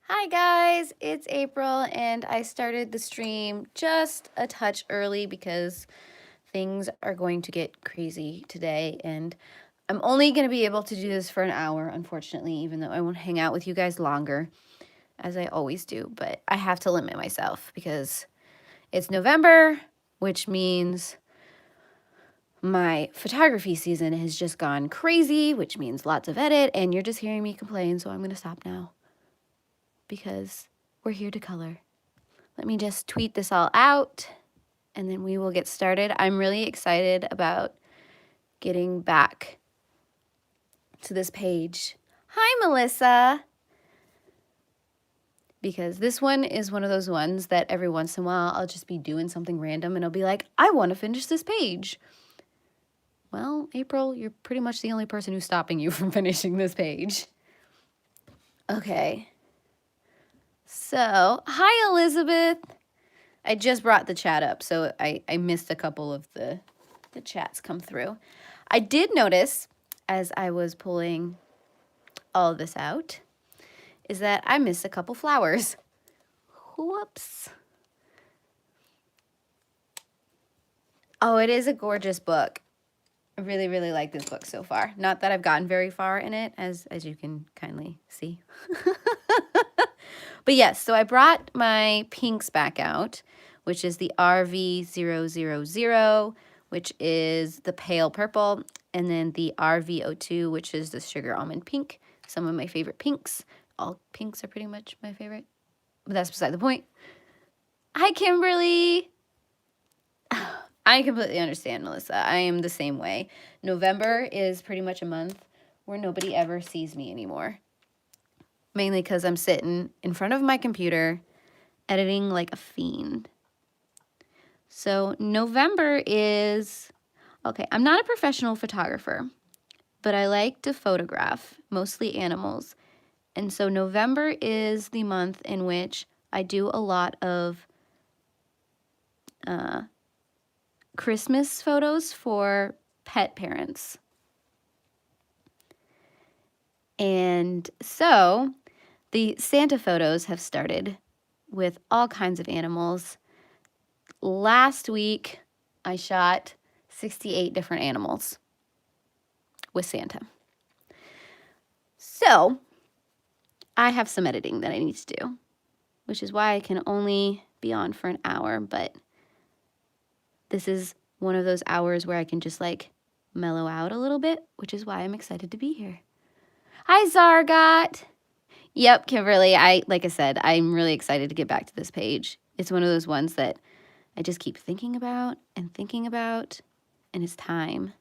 Hi guys, it's April and I started the stream just a touch early because things are going to get crazy today and I'm only going to be able to do this for an hour, unfortunately, even though I won't hang out with you guys longer as I always do, but I have to limit myself because it's November, which means my photography season has just gone crazy, which means lots of edit, and you're just hearing me complain, so I'm going to stop now because we're here to color. Let me just tweet this all out and then we will get started. I'm really excited about getting back to this page. Hi, Melissa. Because this one is one of those ones that every once in a while I'll just be doing something random and I'll be like, I want to finish this page. Well, April, you're pretty much the only person who's stopping you from finishing this page. Okay. So, hi, Elizabeth. I just brought the chat up, so I missed a couple of the chats come through. I did notice, as I was pulling all of this out, is that I missed a couple flowers. Whoops. Oh, it is a gorgeous book. I really, really like this book so far. Not that I've gotten very far in it, as you can kindly see. But yes, so I brought my pinks back out, which is the RV000, which is the pale purple, and then the RV02, which is the sugar almond pink. Some of my favorite pinks. All pinks are pretty much my favorite, but that's beside the point. Hi, Kimberly. I completely understand, Melissa. I am the same way. November is pretty much a month where nobody ever sees me anymore. Mainly because I'm sitting in front of my computer editing like a fiend. So November is, okay, I'm not a professional photographer, but I like to photograph, mostly animals. And so November is the month in which I do a lot of Christmas photos for pet parents. And so the Santa photos have started with all kinds of animals. Last week, I shot 68 different animals with Santa. So I have some editing that I need to do, which is why I can only be on for an hour, but this is one of those hours where I can just like mellow out a little bit, which is why I'm excited to be here. Hi, Zargot. Yep, Kimberly, like I said, I'm really excited to get back to this page. It's one of those ones that I just keep thinking about, and it's time.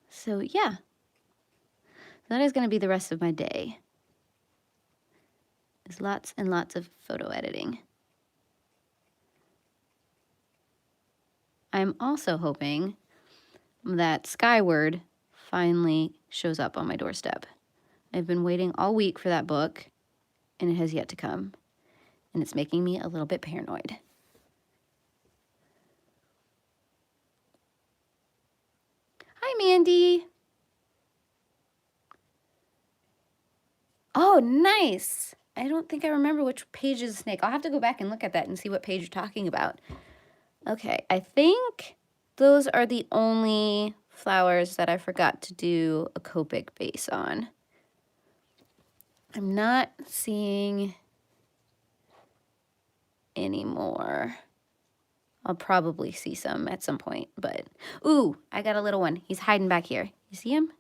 So yeah, that is going to be the rest of my day. There's lots and lots of photo editing. I'm also hoping that Skyward finally shows up on my doorstep. I've been waiting all week for that book, and it has yet to come, and it's making me a little bit paranoid. Hi, Mandy. Oh, nice. I don't think I remember which page is the snake. I'll have to go back and look at that and see what page you're talking about. Okay, I think those are the only flowers that I forgot to do a Copic base on. I'm not seeing any more. I'll probably see some at some point, but ooh, I got a little one. He's hiding back here. You see him?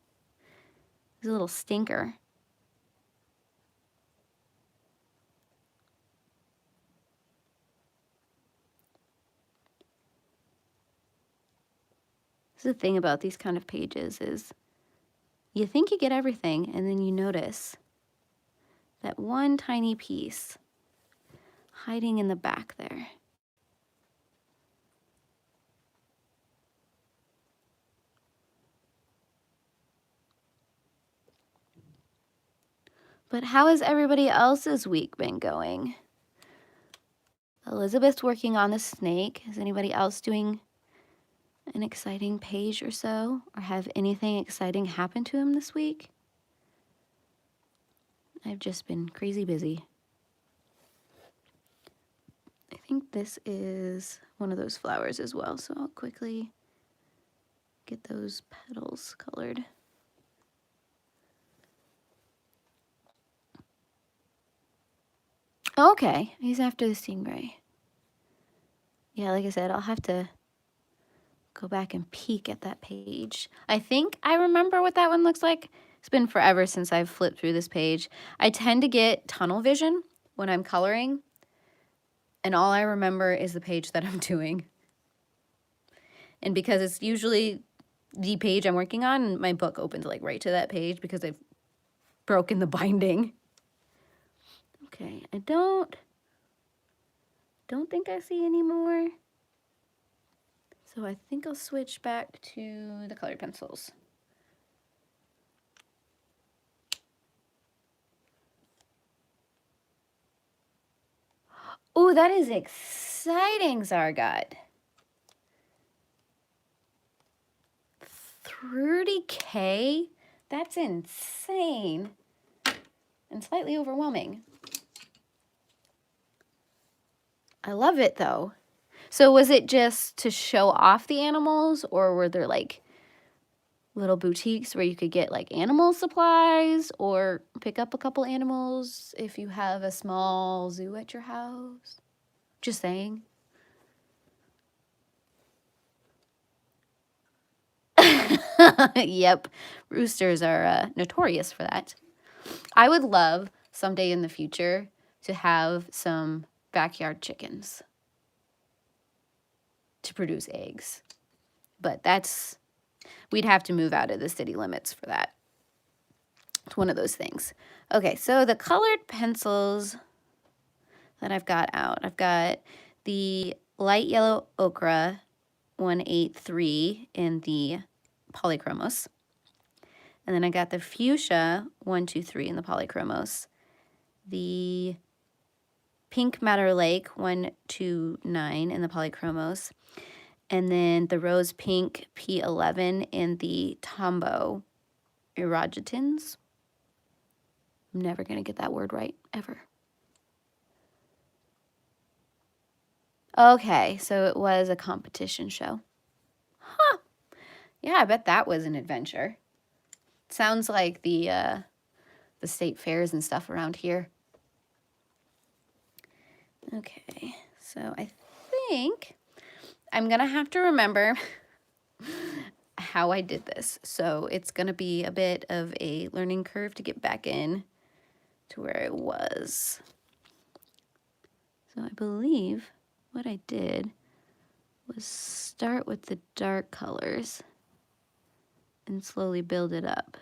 He's a little stinker. This is the thing about these kind of pages is you think you get everything, and then you notice that one tiny piece hiding in the back there. But how has everybody else's week been going? Elizabeth's working on the snake. Is anybody else doing an exciting page or so, or have anything exciting happen to him this week. I've just been crazy busy. I think this is one of those flowers as well, so I'll quickly get those petals colored. Okay, he's after the stingray. Yeah, like I said, I'll have to go back and peek at that page. I think I remember what that one looks like. It's been forever since I've flipped through this page. I tend to get tunnel vision when I'm coloring, and all I remember is the page that I'm doing. And because it's usually the page I'm working on, my book opens like right to that page because I've broken the binding. Okay, I don't think I see any more. So I think I'll switch back to the colored pencils. Oh, that is exciting, Zargot. 30K? That's insane and slightly overwhelming. I love it though. So was it just to show off the animals, or were there like little boutiques where you could get like animal supplies or pick up a couple animals if you have a small zoo at your house? Just saying. Yep, roosters are notorious for that. I would love someday in the future to have some backyard chickens to produce eggs, but we'd have to move out of the city limits for that. It's one of those things. Okay, so the colored pencils that I've got out, I've got the light yellow ochre 183 in the Polychromos. And then I got the fuchsia 123 in the Polychromos. The pink Madder Lake 129 in the Polychromos. And then the rose pink P11 in the Tombow Irojitens. I'm never going to get that word right, ever. Okay, so it was a competition show. Huh. Yeah, I bet that was an adventure. Sounds like the state fairs and stuff around here. Okay, so I think I'm going to have to remember how I did this. So it's going to be a bit of a learning curve to get back in to where I was. So I believe what I did was start with the dark colors and slowly build it up.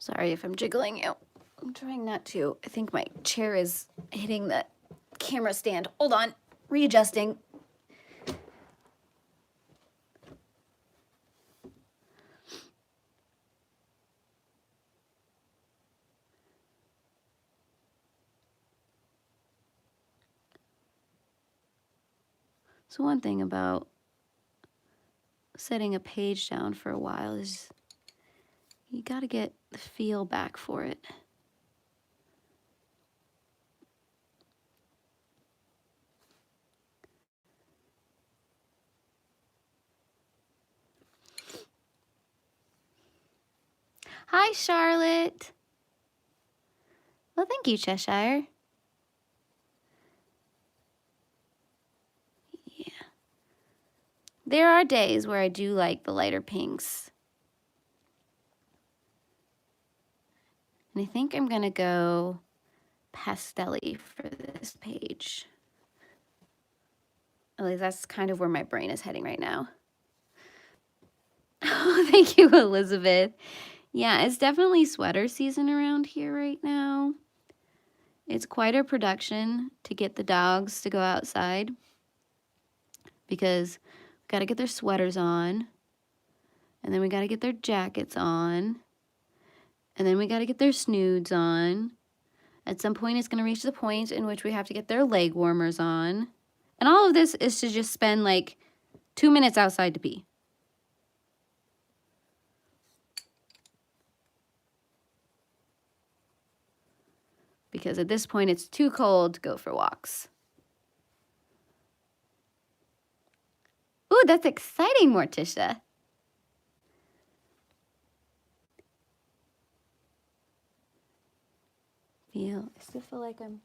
Sorry if I'm jiggling you. I'm trying not to. I think my chair is hitting the camera stand. Hold on. Readjusting. So one thing about setting a page down for a while is you got to get the feel back for it. Hi, Charlotte. Well, thank you, Cheshire. there are days where I do like the lighter pinks. And I think I'm gonna go pastel-y for this page. At least that's kind of where my brain is heading right now. Oh, thank you, Elizabeth. Yeah, it's definitely sweater season around here right now. It's quite a production to get the dogs to go outside because we got to get their sweaters on, and then we got to get their jackets on, and then we got to get their snoods on. At some point, it's going to reach the point in which we have to get their leg warmers on. And all of this is to just spend like 2 minutes outside to pee. Because at this point, it's too cold to go for walks. Ooh, that's exciting, Morticia. I still feel like I'm,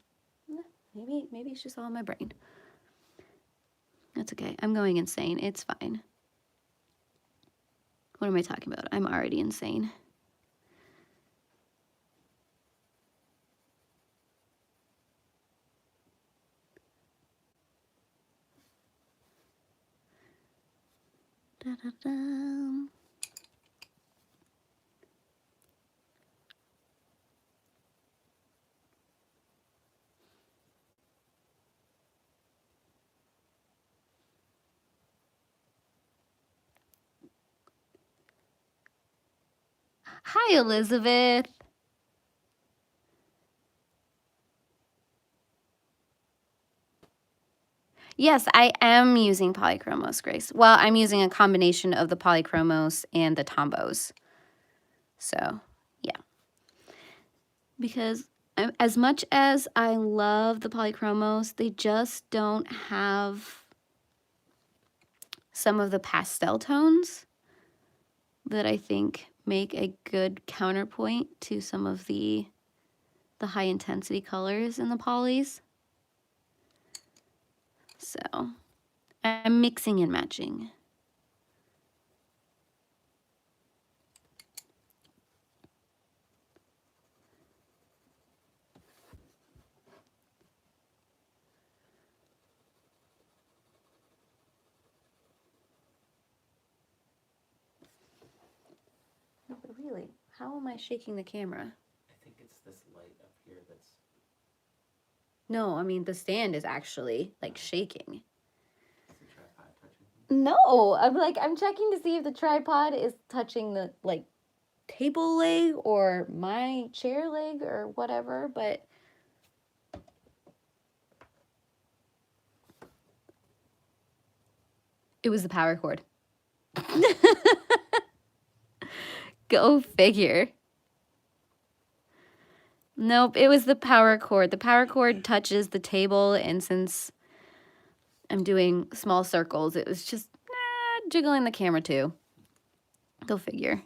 maybe it's just all in my brain. That's okay. I'm going insane. It's fine. What am I talking about? I'm already insane. Da-da-da. Hi, Elizabeth. Yes, I am using Polychromos, Grace. Well, I'm using a combination of the Polychromos and the Tombos. So, yeah. Because as much as I love the Polychromos, they just don't have some of the pastel tones that I think make a good counterpoint to some of the high intensity colors in the polys. So I'm mixing and matching. No, but really, how am I shaking the camera? I think it's this light up here that's... No, I mean, the stand is actually, like, shaking. Is the tripod touching? No, I'm checking to see if the tripod is touching the, like, table leg or my chair leg or whatever, but... It was the power cord. Go figure. Nope, it was the power cord. The power cord touches the table, and since I'm doing small circles, it was just jiggling the camera too. Go figure.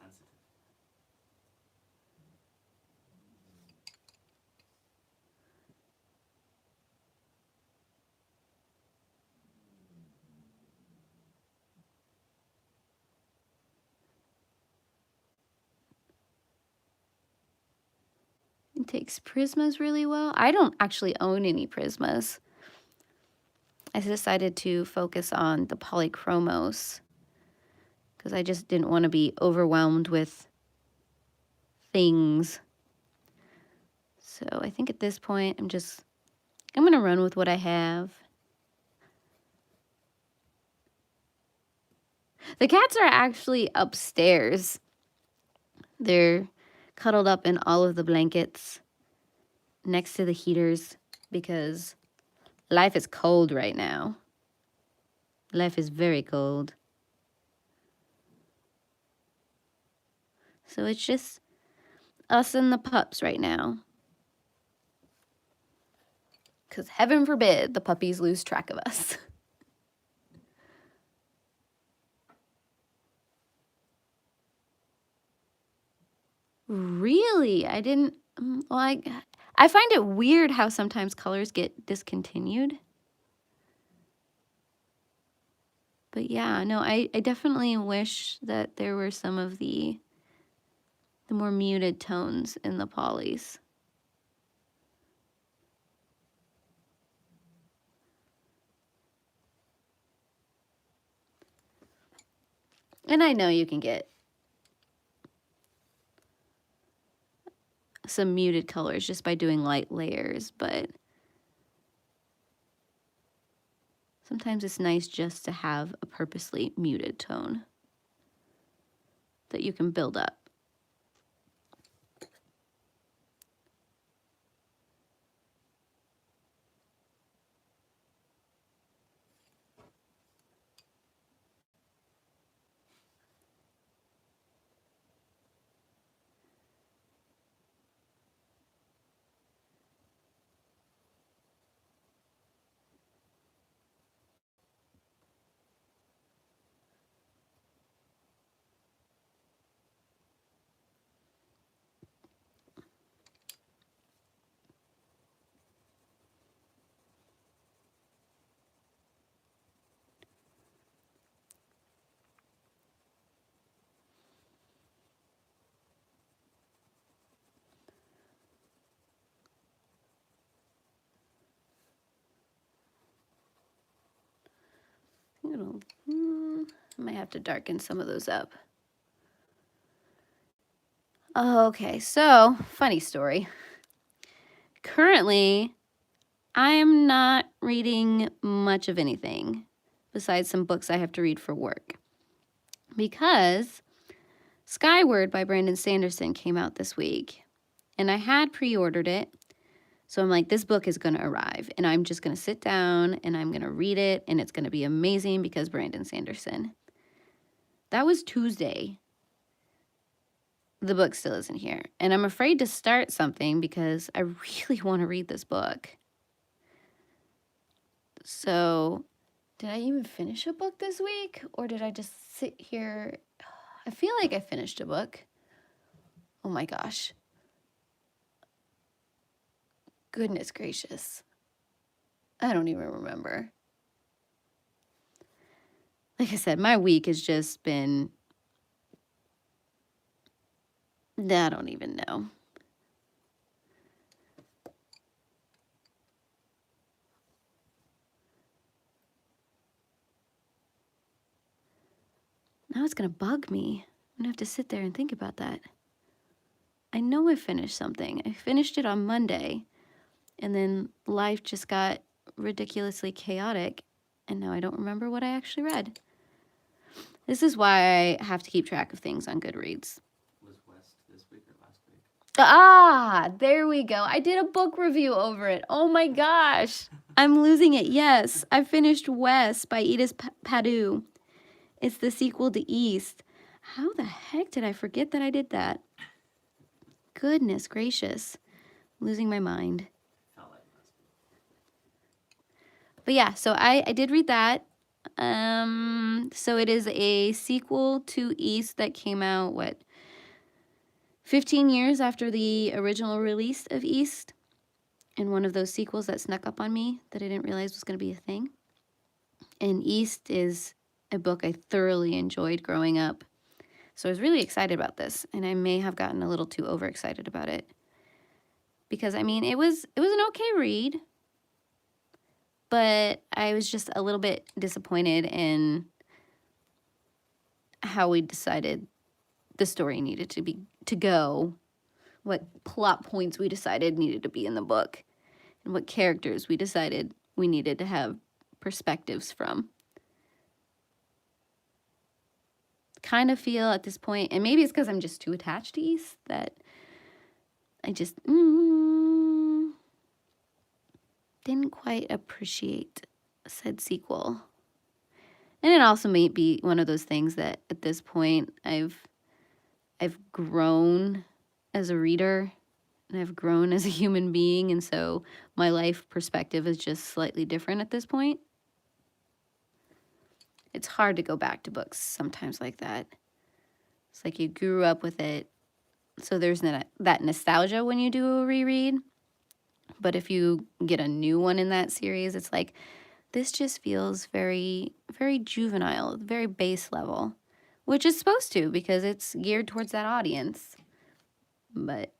It takes Prismas really well. I don't actually own any Prismas. I decided to focus on the Polychromos because I just didn't want to be overwhelmed with things. So I think at this point, I'm going to run with what I have. The cats are actually upstairs. They're cuddled up in all of the blankets next to the heaters because life is cold right now. Life is very cold. So it's just us and the pups right now. Because heaven forbid the puppies lose track of us. Really? I didn't... Well, I find it weird how sometimes colors get discontinued. But yeah, no, I definitely wish that there were some of the more muted tones in the polys. And I know you can get some muted colors just by doing light layers, but sometimes it's nice just to have a purposely muted tone that you can build up. I might have to darken some of those up. Okay, so funny story. Currently, I am not reading much of anything besides some books I have to read for work because Skyward by Brandon Sanderson came out this week and I had pre-ordered it. So I'm like, this book is going to arrive and I'm just going to sit down and I'm going to read it and it's going to be amazing because Brandon Sanderson. That was Tuesday. The book still isn't here. And I'm afraid to start something because I really want to read this book. So, did I even finish a book this week? Or did I just sit here? I feel like I finished a book. Oh my gosh. Goodness gracious. I don't even remember. Like I said, my week has just been... I don't even know. Now it's going to bug me. I'm going to have to sit there and think about that. I know I finished something. I finished it on Monday. And then life just got ridiculously chaotic. And now I don't remember what I actually read. This is why I have to keep track of things on Goodreads. Was West this week or last week? Ah, there we go. I did a book review over it. Oh my gosh. I'm losing it. Yes, I finished West by Edith Padu. It's the sequel to East. How the heck did I forget that I did that? Goodness gracious. Losing my mind. Felt like last week. But yeah, so I did read that. So it is a sequel to East that came out, 15 years after the original release of East. And one of those sequels that snuck up on me that I didn't realize was going to be a thing. And East is a book I thoroughly enjoyed growing up. So I was really excited about this, and I may have gotten a little too overexcited about it. Because, I mean, it was an okay read, but I was just a little bit disappointed in how we decided the story needed to go, what plot points we decided needed to be in the book, and what characters we decided we needed to have perspectives from. Kind of feel at this point, and maybe it's because I'm just too attached to East, that I just didn't quite appreciate said sequel. And it also may be one of those things that at this point I've grown as a reader and I've grown as a human being, and so my life perspective is just slightly different at this point. It's hard to go back to books sometimes like that. It's like you grew up with it, so there's that nostalgia when you do a reread. But if you get a new one in that series, it's like This just feels very, very juvenile, very base level, which is supposed to because it's geared towards that audience. But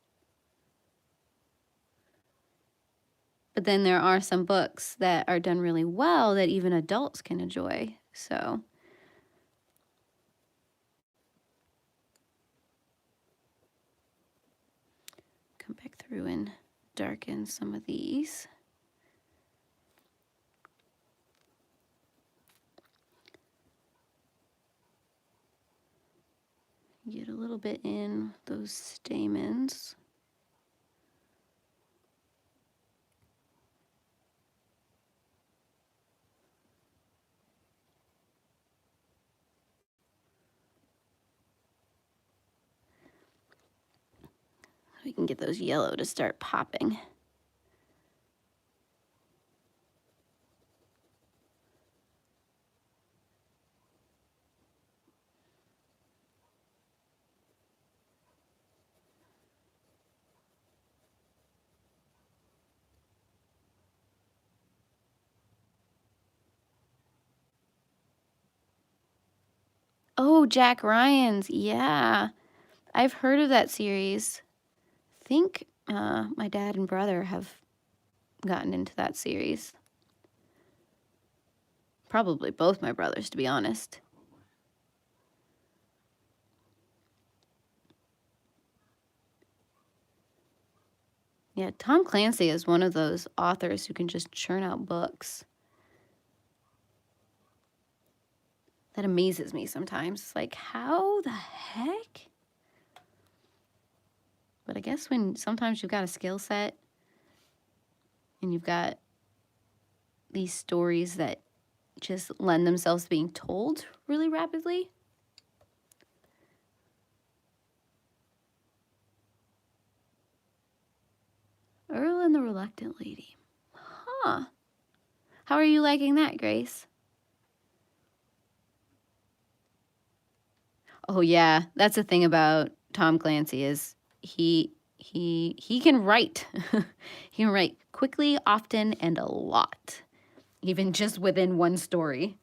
then there are some books that are done really well that even adults can enjoy. So come back through and darken some of these. Get a little bit in those stamens. We can get those yellow to start popping. Oh, Jack Ryan's. Yeah. I've heard of that series. I think my dad and brother have gotten into that series. Probably both my brothers, to be honest. Yeah, Tom Clancy is one of those authors who can just churn out books. That amazes me sometimes. It's like, how the heck? But I guess when sometimes you've got a skill set and you've got these stories that just lend themselves to being told really rapidly. Earl and the Reluctant Lady. Huh. How are you liking that, Grace? Oh yeah, that's the thing about Tom Clancy is he can write. He can write quickly, often, and a lot, even just within one story.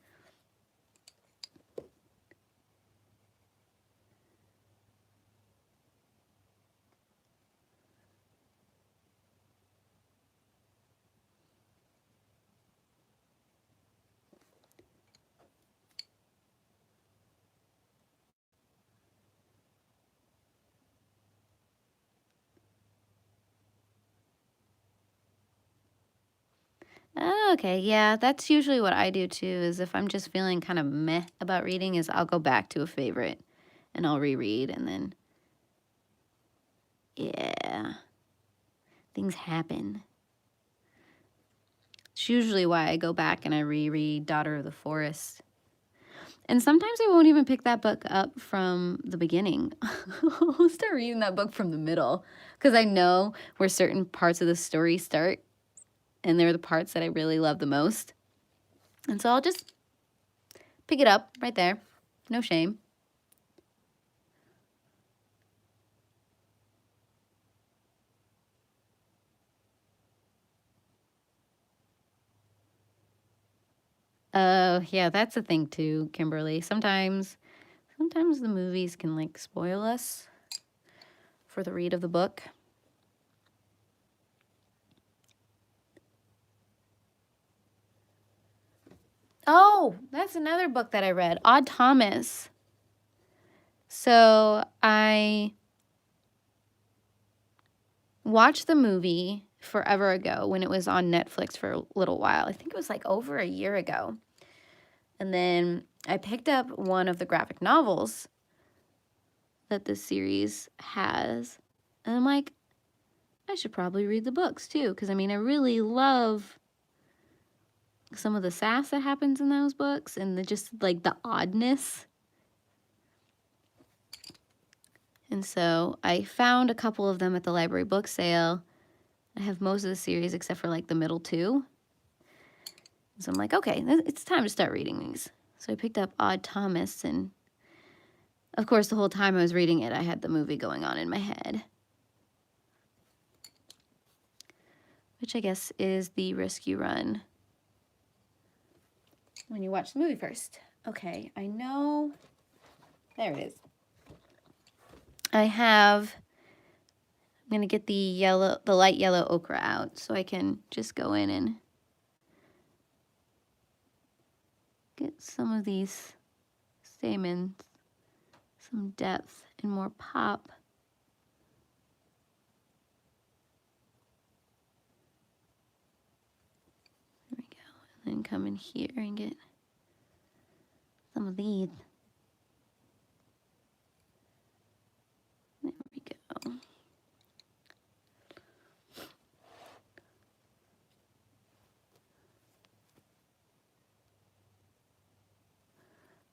Okay, yeah, that's usually what I do too, is if I'm just feeling kind of meh about reading, is I'll go back to a favorite and I'll reread, and then, yeah, things happen. It's usually why I go back and I reread Daughter of the Forest. And sometimes I won't even pick that book up from the beginning. I'll start reading that book from the middle because I know where certain parts of the story start, and they're the parts that I really love the most. And so I'll just pick it up right there. No shame. Yeah, that's a thing too, Kimberly. Sometimes the movies can like spoil us for the read of the book. Oh, that's another book that I read, Odd Thomas. So I watched the movie forever ago when it was on Netflix for a little while. I think it was like over a year ago. And then I picked up one of the graphic novels that this series has. And I'm like, I should probably read the books too. Because I mean, I really love some of the sass that happens in those books and just like the oddness. And so I found a couple of them at the library book sale. I have most of the series except for like the middle two. So I'm like, okay, it's time to start reading these. So I picked up Odd Thomas, and of course the whole time I was reading it, I had the movie going on in my head. Which I guess is The Rescue Run. when you watch the movie first. Okay, I know. There it is. I'm going to get the light yellow ochre out so I can just go in and get some of these stamens, some depth and more pop. There we go. And then come in here and get some of these. There we go.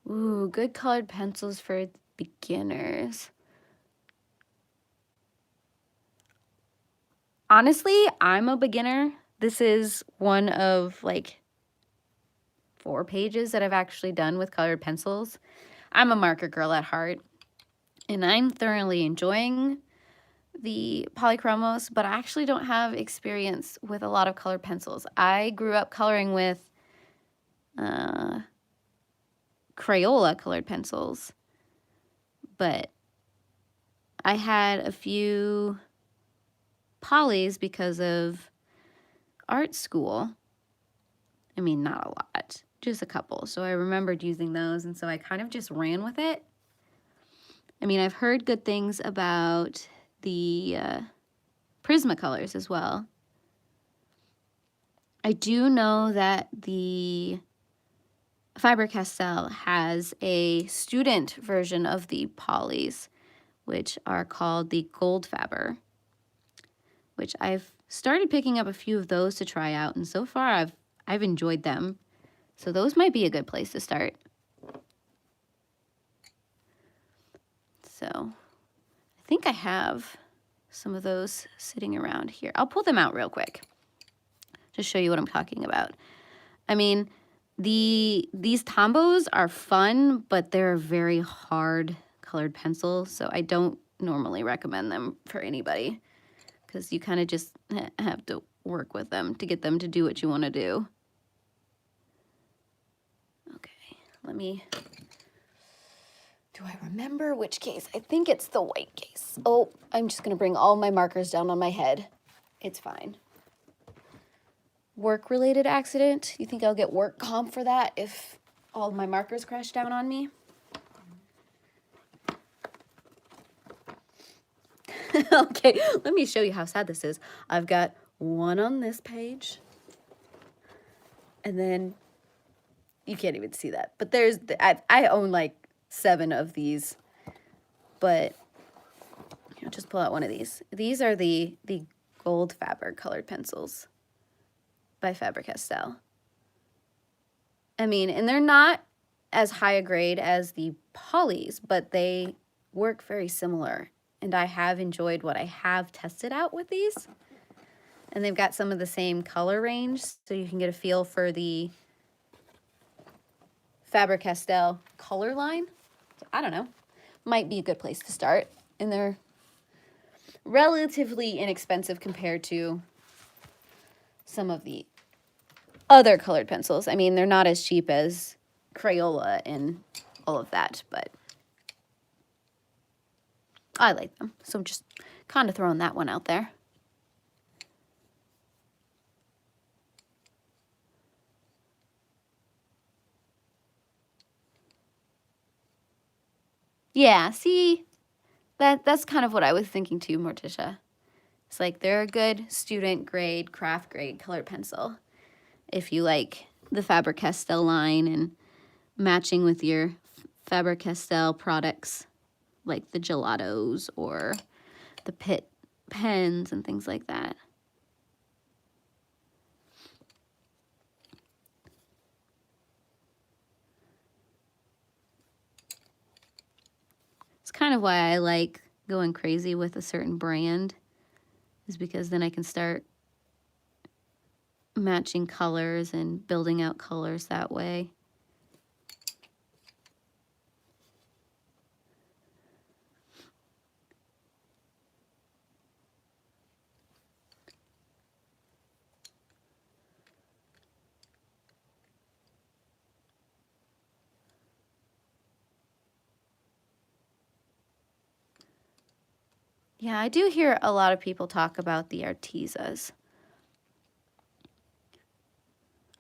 Ooh, good colored pencils for beginners. Honestly, I'm a beginner. This is one of like 4 pages that I've actually done with colored pencils. I'm a marker girl at heart, and I'm thoroughly enjoying the Polychromos, but I actually don't have experience with a lot of colored pencils. I grew up coloring with Crayola colored pencils, but I had a few polys because of art school. I mean, not a lot, just a couple. So I remembered using those, and so I kind of just ran with it. I mean, I've heard good things about the Prismacolors as well. I do know that the Faber-Castell has a student version of the polys, which are called the Gold Faber, which I've started picking up a few of those to try out, and so far I've enjoyed them. So those might be a good place to start. So I think I have some of those sitting around here. I'll pull them out real quick to show you what I'm talking about. I mean, these Tombos are fun, but they're very hard colored pencils, so I don't normally recommend them for anybody because you kind of just have to work with them to get them to do what you want to do. Okay, do I remember which case? I think it's the white case. Oh, I'm just gonna bring all my markers down on my head. It's fine. Work-related accident? You think I'll get work comp for that if all my markers crash down on me? Okay, let me show you how sad this is. I've got one on this page, and then you can't even see that. But I own like 7 of these, but I'll just pull out one of these. These are the Gold Faber colored pencils by Faber-Castell. I mean, and they're not as high a grade as the polys, but they work very similar. And I have enjoyed what I have tested out with these. And they've got some of the same color range, so you can get a feel for the Faber-Castell color line. So, I don't know. Might be a good place to start. And they're relatively inexpensive compared to some of the other colored pencils. I mean, they're not as cheap as Crayola and all of that, but I like them. So I'm just kind of throwing that one out there. Yeah, see, that's kind of what I was thinking too, Morticia. It's like they're a good student grade, craft grade colored pencil. If you like the Faber-Castell line and matching with your Faber-Castell products like the gelatos or the Pitt pens and things like that. It's kind of why I like going crazy with a certain brand, is because then I can start matching colors and building out colors that way. Yeah, I do hear a lot of people talk about the Artesas.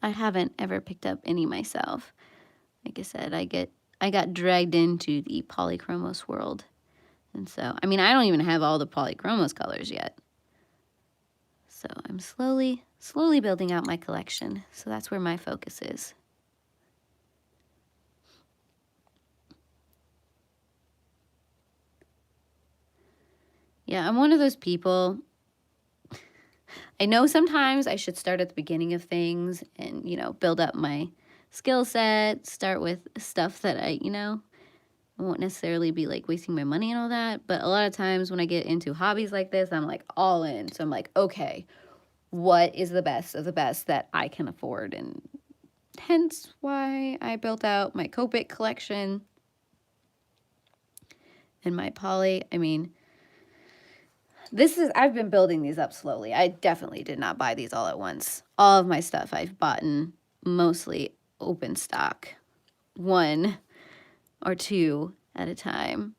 I haven't ever picked up any myself. Like I said, I got dragged into the Polychromos world. And so, I mean, I don't even have all the Polychromos colors yet. So I'm slowly building out my collection. So that's where my focus is. Yeah, I'm one of those people. I know sometimes I should start at the beginning of things and, you know, build up my skill set, start with stuff that I won't necessarily be like wasting my money and all that. But a lot of times when I get into hobbies like this, I'm like all in. So I'm like, okay, what is the best of the best that I can afford? And hence why I built out my Copic collection and my Poly. I mean, I've been building these up slowly. I definitely did not buy these all at once. All of my stuff I've bought in mostly open stock, 1 or 2 at a time.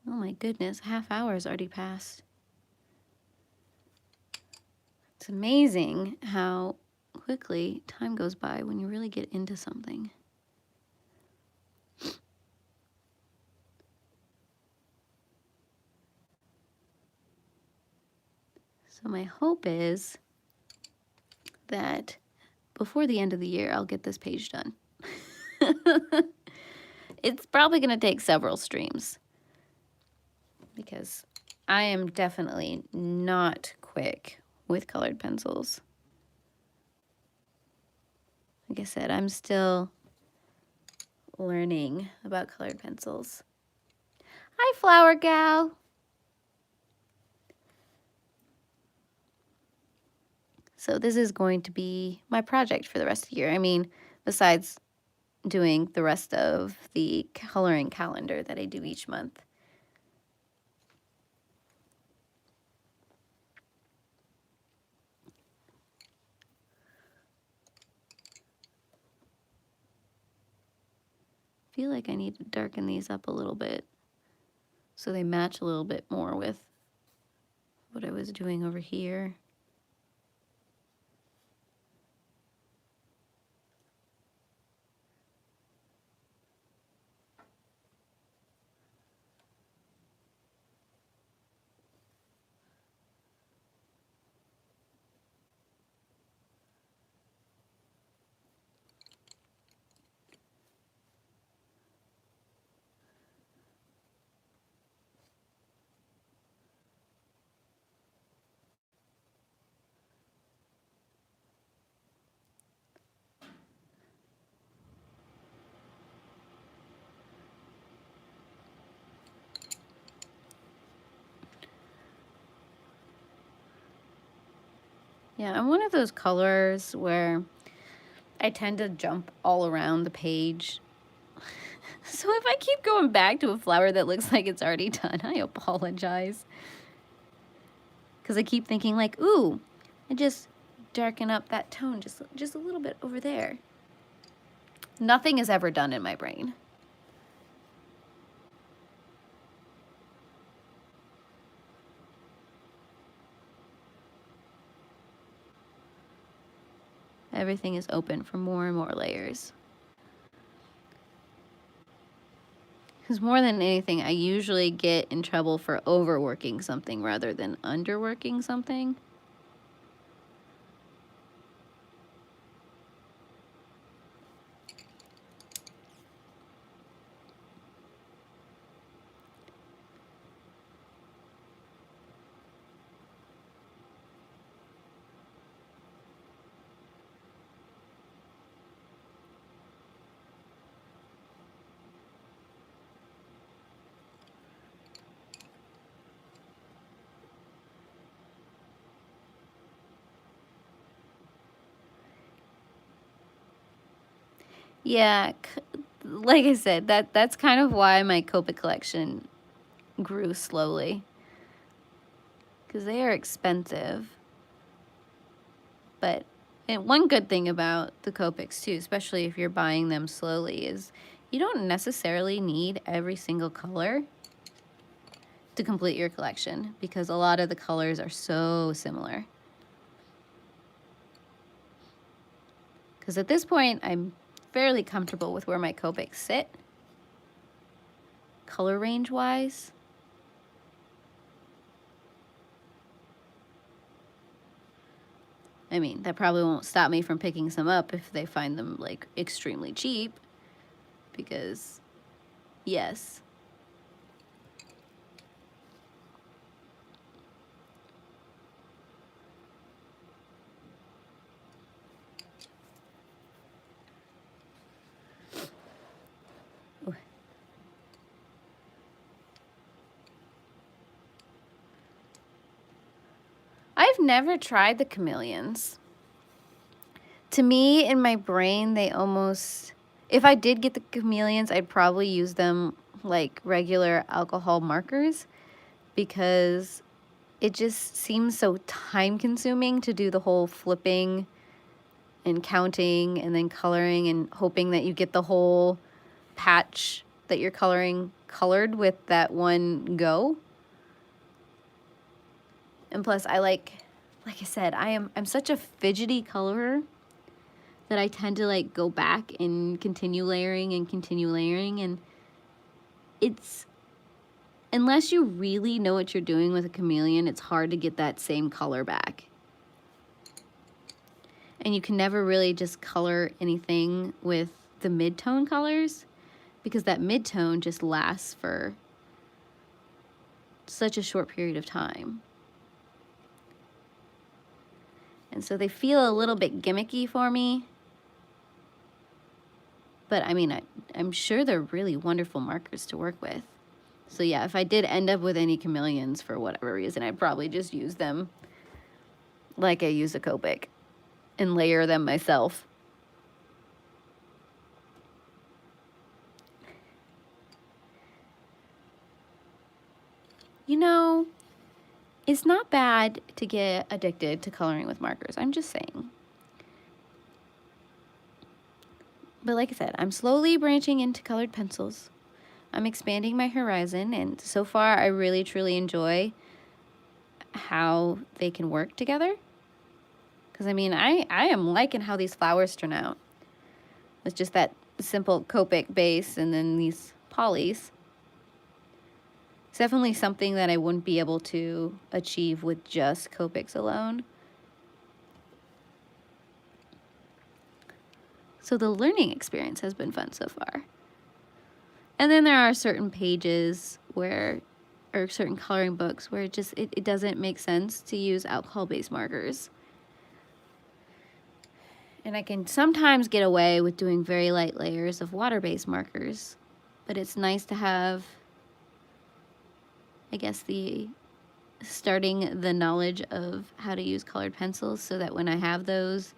Oh my goodness, half hour has already passed. It's amazing how quickly time goes by when you really get into something. So my hope is that before the end of the year, I'll get this page done. It's probably going to take several streams because I am definitely not quick with colored pencils. Like I said, I'm still learning about colored pencils. Hi, Flower Gal. So this is going to be my project for the rest of the year. I mean, besides doing the rest of the coloring calendar that I do each month. I feel like I need to darken these up a little bit so they match a little bit more with what I was doing over here. Yeah, I'm one of those colors where I tend to jump all around the page. So if I keep going back to a flower that looks like it's already done, I apologize. Because I keep thinking like, ooh, I just darken up that tone just a little bit over there. Nothing is ever done in my brain. Everything is open for more and more layers. Because more than anything, I usually get in trouble for overworking something rather than underworking something. Yeah, like I said, that's kind of why my Copic collection grew slowly. Because they are expensive. But and one good thing about the Copics too, especially if you're buying them slowly, is you don't necessarily need every single color to complete your collection, because a lot of the colors are so similar. Because at this point, I'm fairly comfortable with where my Copics sit, color range wise. I mean, that probably won't stop me from picking some up if they find them like extremely cheap, because yes. I've never tried the chameleons. To me, in my brain, they almost... If I did get the chameleons, I'd probably use them like regular alcohol markers, because it just seems so time-consuming to do the whole flipping and counting and then coloring and hoping that you get the whole patch that you're coloring colored with that one go. And plus, like I said, I'm such a fidgety colorer that I tend to like go back and continue layering, and it's, unless you really know what you're doing with a chameleon, it's hard to get that same color back. And you can never really just color anything with the mid-tone colors, because that mid-tone just lasts for such a short period of time. And so they feel a little bit gimmicky for me. But I mean, I'm sure they're really wonderful markers to work with. So yeah, if I did end up with any chameleons for whatever reason, I'd probably just use them like I use a Copic and layer them myself. You know, it's not bad to get addicted to coloring with markers. I'm just saying. But like I said, I'm slowly branching into colored pencils. I'm expanding my horizon, and so far I really truly enjoy how they can work together. Because I mean, I am liking how these flowers turn out. It's just that simple Copic base and then these polys. It's definitely something that I wouldn't be able to achieve with just Copics alone. So the learning experience has been fun so far. And then there are certain pages where, or certain coloring books where it doesn't make sense to use alcohol-based markers. And I can sometimes get away with doing very light layers of water-based markers, but it's nice to have, I guess, starting the knowledge of how to use colored pencils, so that when I have those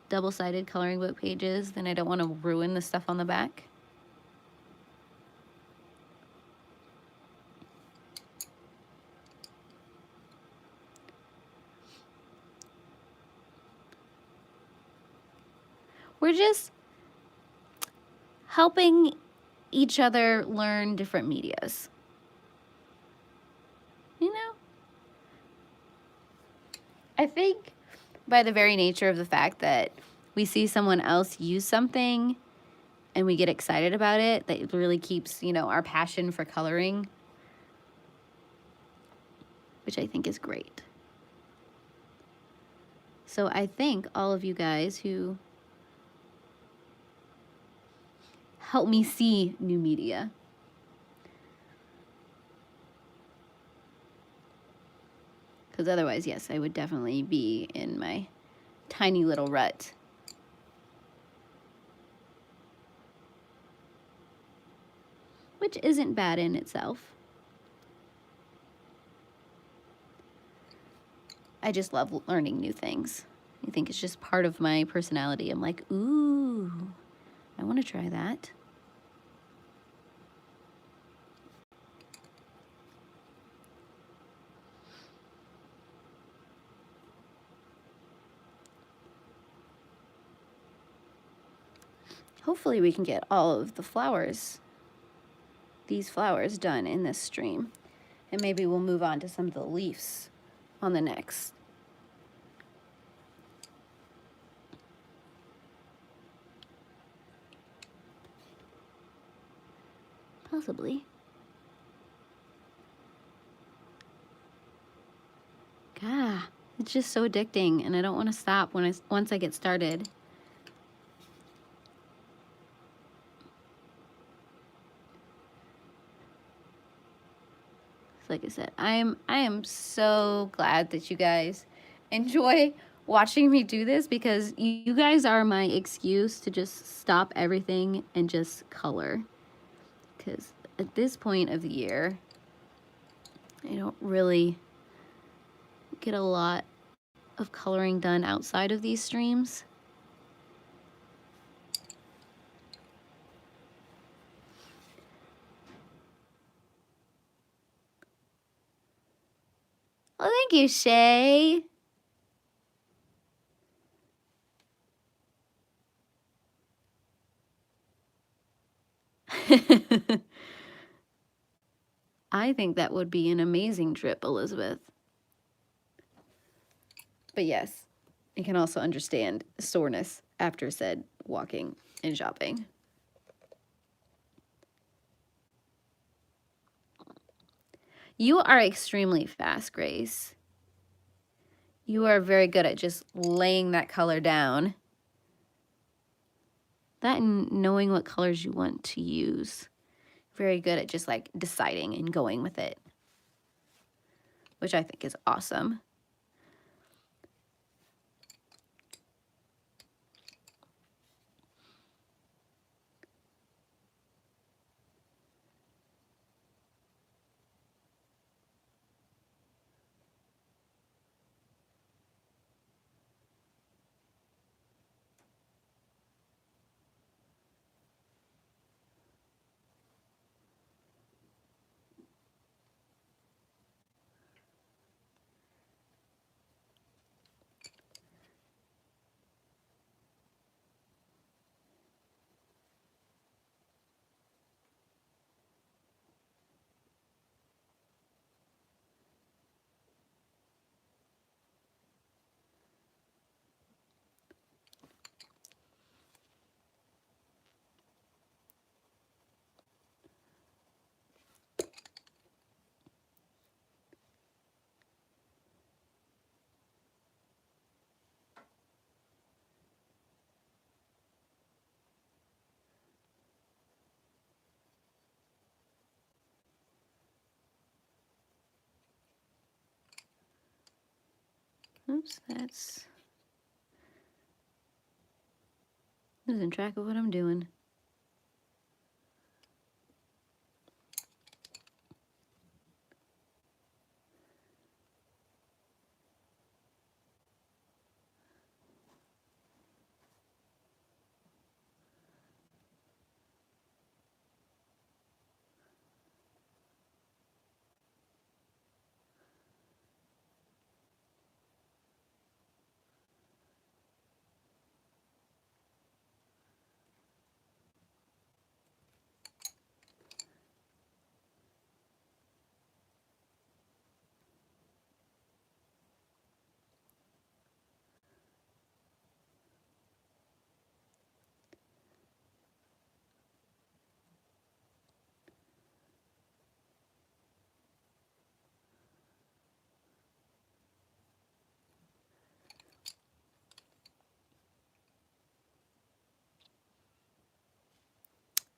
double-sided coloring book pages, then I don't want to ruin the stuff on the back. We're just helping each other learn different medias. You know? I think by the very nature of the fact that we see someone else use something and we get excited about it, that really keeps, you know, our passion for coloring, which I think is great. So I thank all of you guys who help me see new media. Because otherwise, yes, I would definitely be in my tiny little rut. Which isn't bad in itself. I just love learning new things. I think it's just part of my personality. I'm like, ooh, I want to try that. Hopefully we can get all of the flowers, these flowers, done in this stream. And maybe we'll move on to some of the leaves on the next. Possibly. God, it's just so addicting, and I don't want to stop once I get started. Like I said, I am so glad that you guys enjoy watching me do this, because you guys are my excuse to just stop everything and just color. Because at this point of the year, I don't really get a lot of coloring done outside of these streams. Oh, thank you, Shay. I think that would be an amazing trip, Elizabeth. But yes, I can also understand soreness after said walking and shopping. You are extremely fast, Grace. You are very good at just laying that color down. That and knowing what colors you want to use. Very good at just like deciding and going with it, which I think is awesome. Oops, that's losing track of what I'm doing.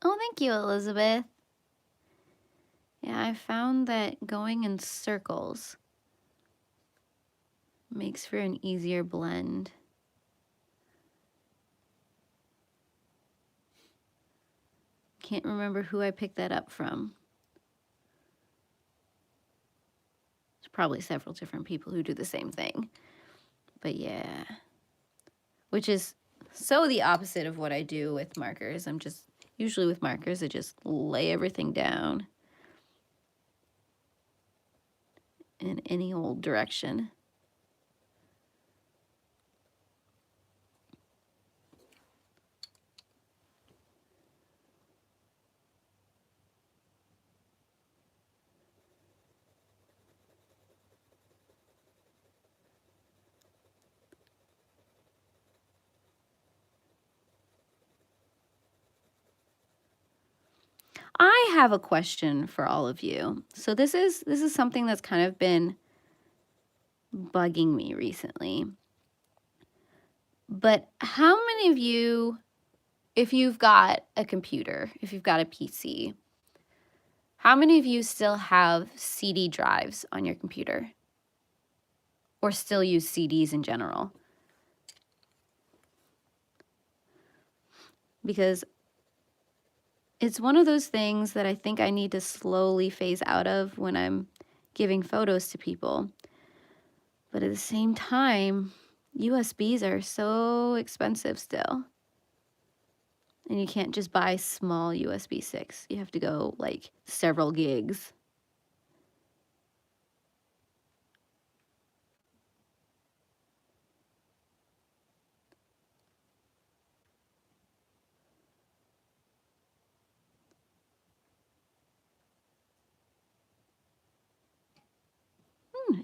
Oh, thank you, Elizabeth. Yeah, I found that going in circles makes for an easier blend. Can't remember who I picked that up from. There's probably several different people who do the same thing. But yeah. Which is so the opposite of what I do with markers. I'm just, usually with markers, I just lay everything down in any old direction. I have a question for all of you. So this is something that's kind of been bugging me recently. But how many of you, if you've got a computer, if you've got a PC, how many of you still have CD drives on your computer? Or still use CDs in general? Because it's one of those things that I think I need to slowly phase out of when I'm giving photos to people. But at the same time, USBs are so expensive still. And you can't just buy small USB sticks. You have to go like several gigs.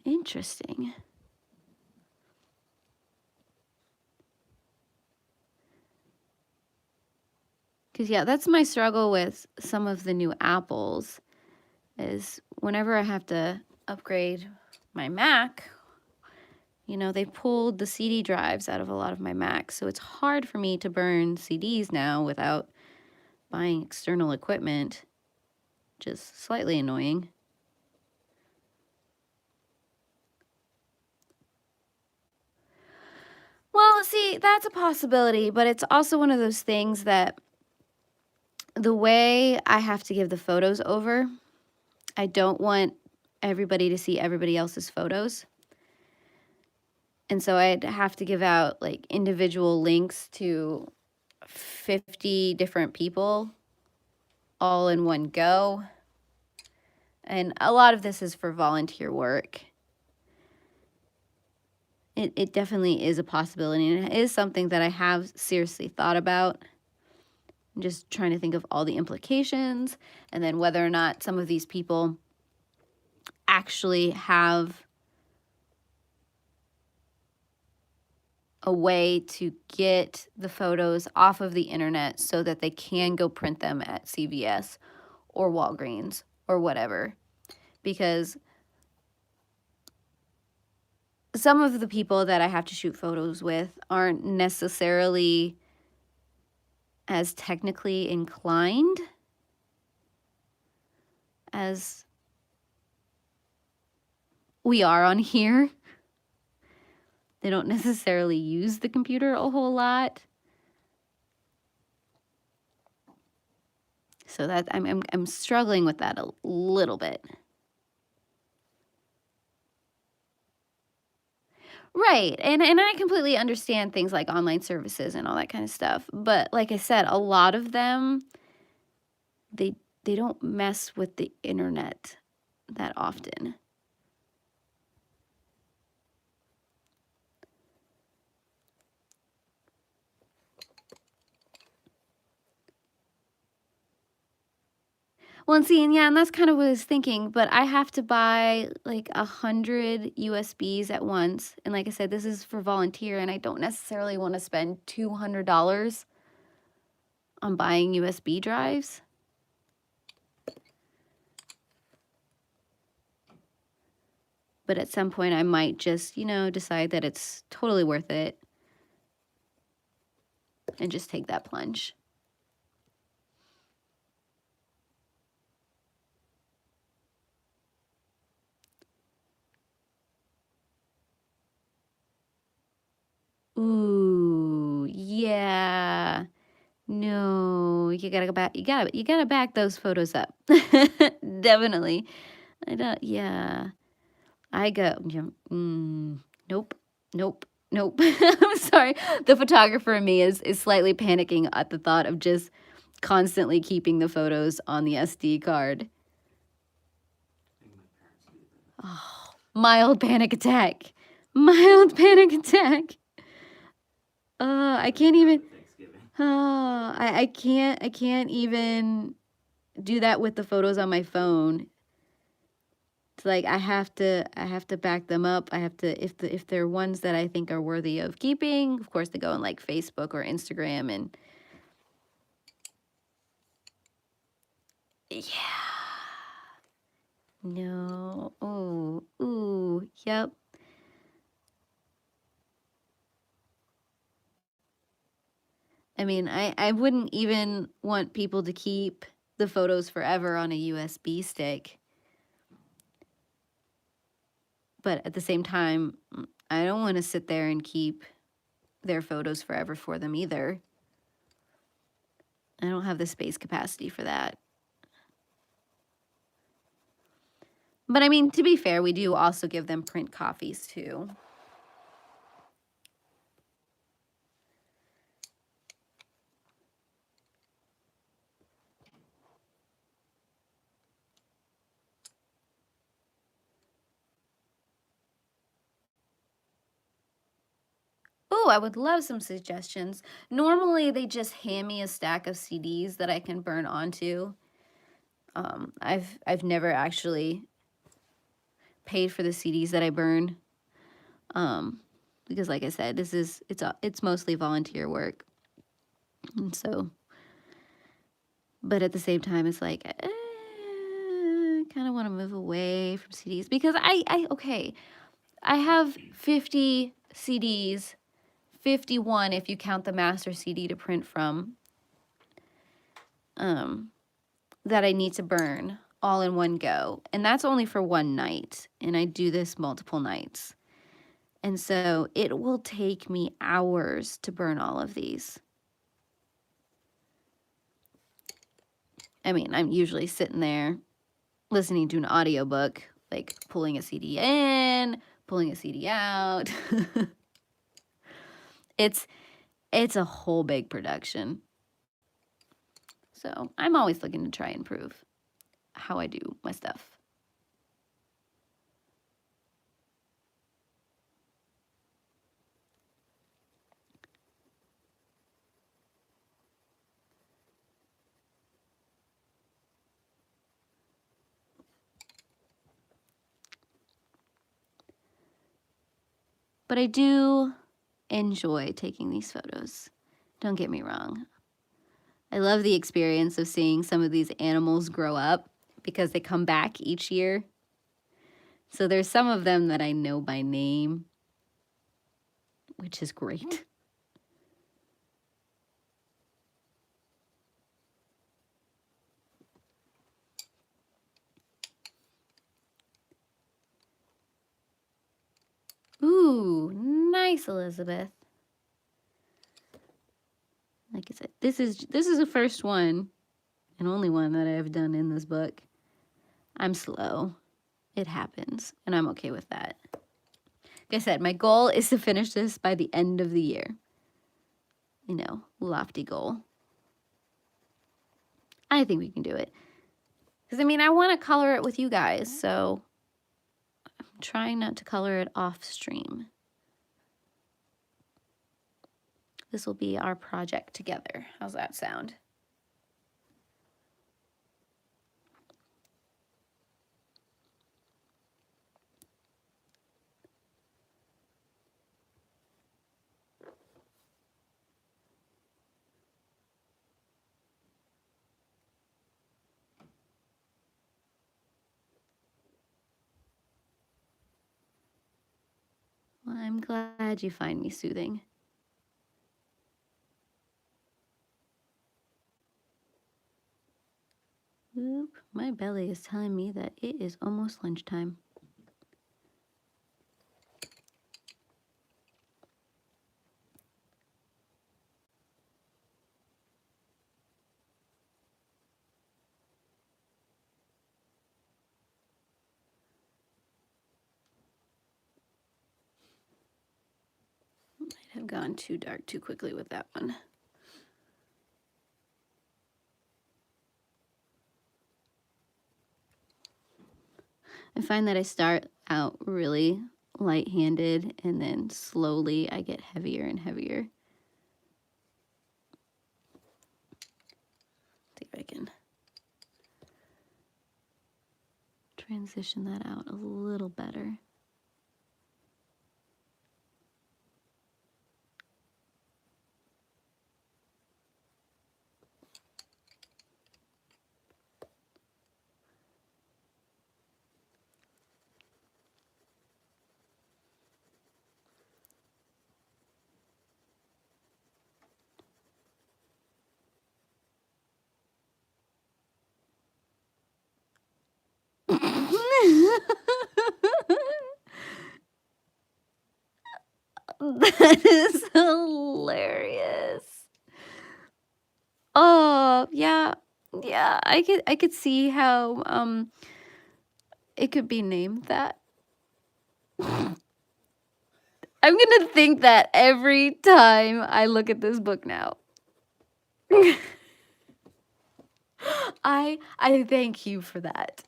Interesting. Because yeah, that's my struggle with some of the new Apples, is whenever I have to upgrade my Mac, you know, they pulled the CD drives out of a lot of my Macs. So it's hard for me to burn CDs now without buying external equipment. Just slightly annoying. Well, see, that's a possibility, but it's also one of those things that the way I have to give the photos over, I don't want everybody to see everybody else's photos. And so I'd have to give out like individual links to 50 different people all in one go. And a lot of this is for volunteer work. It definitely is a possibility, and it is something that I have seriously thought about. I'm just trying to think of all the implications, and then whether or not some of these people actually have a way to get the photos off of the internet so that they can go print them at CVS or Walgreens or whatever. Because some of the people that I have to shoot photos with aren't necessarily as technically inclined as we are on here. They don't necessarily use the computer a whole lot. So that I'm struggling with that a little bit. Right. And I completely understand things like online services and all that kind of stuff. But like I said, a lot of them, they don't mess with the internet that often. Well, and see, and yeah, and that's kind of what I was thinking, but I have to buy like 100 USBs at once. And like I said, this is for volunteer, and I don't necessarily want to spend $200 on buying USB drives. But at some point I might just, you know, decide that it's totally worth it and just take that plunge. Ooh, yeah. No, you gotta go back. You gotta back those photos up. Definitely. I don't. Yeah. I go. Nope. Nope. Nope. I'm sorry. The photographer in me is slightly panicking at the thought of just constantly keeping the photos on the SD card. I think my parents do that. Oh, mild panic attack. Mild panic attack. I can't even. Thanksgiving. I can't even do that with the photos on my phone. It's like I have to back them up. I have to, if they're ones that I think are worthy of keeping, of course they go on like Facebook or Instagram, and yeah. No. Oh, ooh, yep. I mean, I wouldn't even want people to keep the photos forever on a USB stick. But at the same time, I don't want to sit there and keep their photos forever for them either. I don't have the space capacity for that. But I mean, to be fair, we do also give them print copies too. Oh, I would love some suggestions. Normally, they just hand me a stack of CDs that I can burn onto. I've never actually paid for the CDs that I burn, because like I said, it's mostly volunteer work, and so. But at the same time, it's like I kind of want to move away from CDs because okay, I have 50 CDs, 51 if you count the master CD to print from, that I need to burn all in one go. And that's only for one night. And I do this multiple nights. And so it will take me hours to burn all of these. I mean, I'm usually sitting there listening to an audiobook, like pulling a CD in, pulling a CD out. It's a whole big production. So I'm always looking to try and improve how I do my stuff. But I do enjoy taking these photos. Don't get me wrong. I love the experience of seeing some of these animals grow up because they come back each year. So there's some of them that I know by name, which is great. Ooh, nice, Elizabeth. Like I said, this is the first one and only one that I've done in this book. I'm slow. It happens, and I'm okay with that. Like I said, my goal is to finish this by the end of the year. You know, lofty goal. I think we can do it. Because, I mean, I want to color it with you guys, so I'm trying not to color it off stream. This will be our project together. How's that sound? Well, I'm glad you find me soothing. Oop, my belly is telling me that it is almost lunchtime. Might have gone too dark too quickly with that one. I find that I start out really light-handed and then slowly I get heavier and heavier. See if I can transition that out a little better. That is hilarious. Oh, yeah. Yeah, I could see how it could be named that. I'm gonna think that every time I look at this book now. I thank you for that.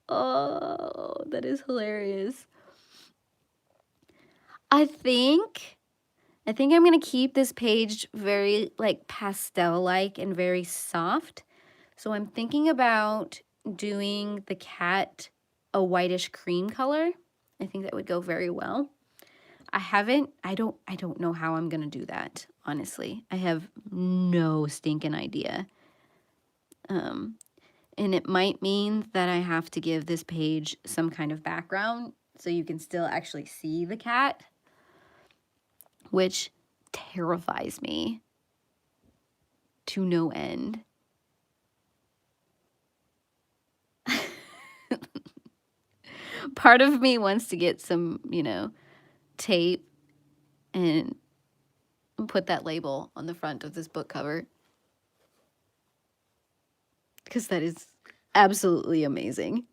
Oh, that is hilarious. I think I'm gonna keep this page very like pastel-like and very soft. So I'm thinking about doing the cat a whitish cream color. I think that would go very well. I don't know how I'm gonna do that, honestly. I have no stinking idea. And it might mean that I have to give this page some kind of background so you can still actually see the cat, which terrifies me to no end. Part of me wants to get some, you know, tape and put that label on the front of this book cover, because that is absolutely amazing.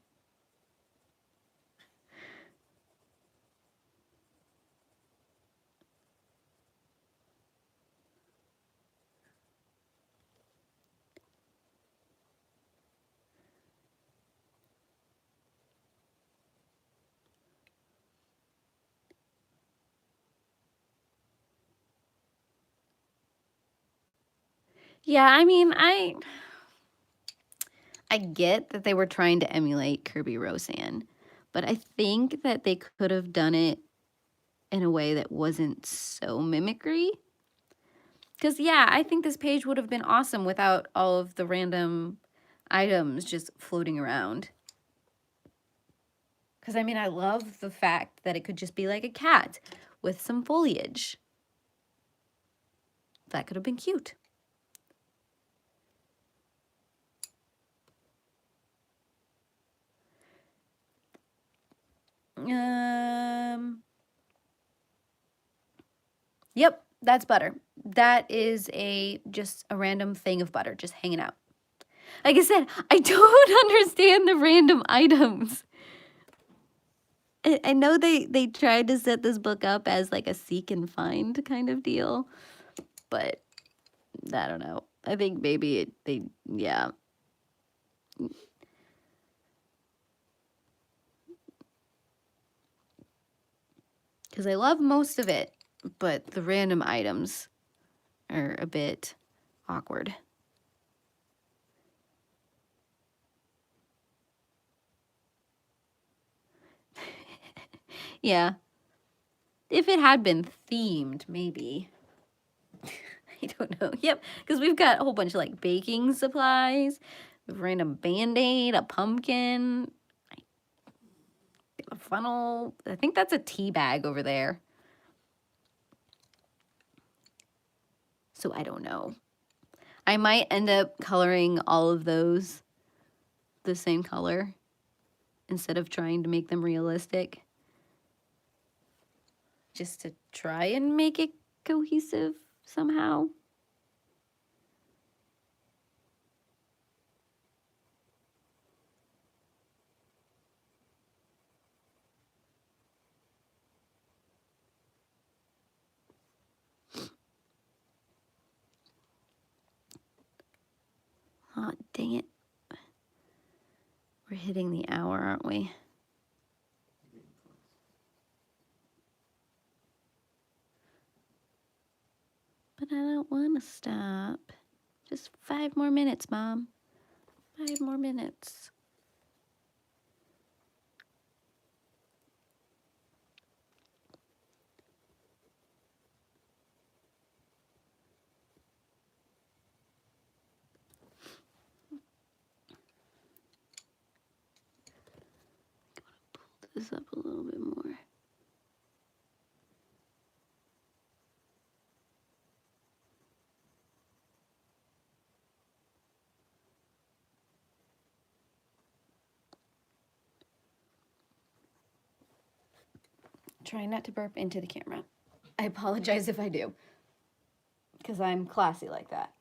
Yeah, I mean, I get that they were trying to emulate Kirby Roseanne, but I think that they could have done it in a way that wasn't so mimicry. Because, yeah, I think this page would have been awesome without all of the random items just floating around. Because, I mean, I love the fact that it could just be like a cat with some foliage. That could have been cute. Yep, that's butter. That is just a random thing of butter just hanging out. Like I said, I don't understand the random items. I know they tried to set this book up as like a seek and find kind of deal, but I don't know. I think maybe yeah. Because I love most of it, but the random items are a bit awkward. Yeah. If it had been themed, maybe. I don't know. Yep, because we've got a whole bunch of like baking supplies, a random Band-Aid, a pumpkin, a funnel. I think that's a tea bag over there. So I don't know. I might end up coloring all of those the same color instead of trying to make them realistic. Just to try and make it cohesive somehow. Oh, dang it. We're hitting the hour, aren't we? But I don't want to stop. Just 5 more minutes, Mom. 5 more minutes. This up a little bit more. Try not to burp into the camera. I apologize if I do, because I'm classy like that.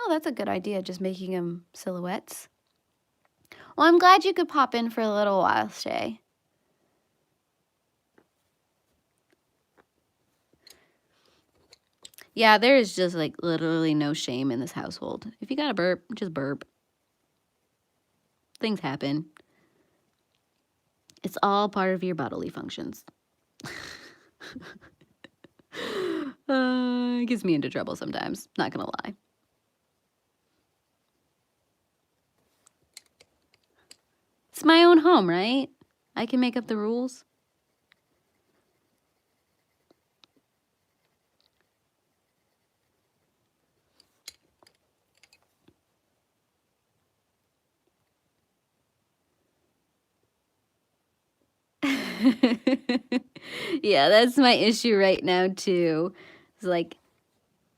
Oh, that's a good idea, just making them silhouettes. Well, I'm glad you could pop in for a little while, Shay. Yeah, there is just like literally no shame in this household. If you gotta burp, just burp. Things happen. It's all part of your bodily functions. It gets me into trouble sometimes, not gonna lie. It's my own home, right? I can make up the rules. Yeah, that's my issue right now too. It's like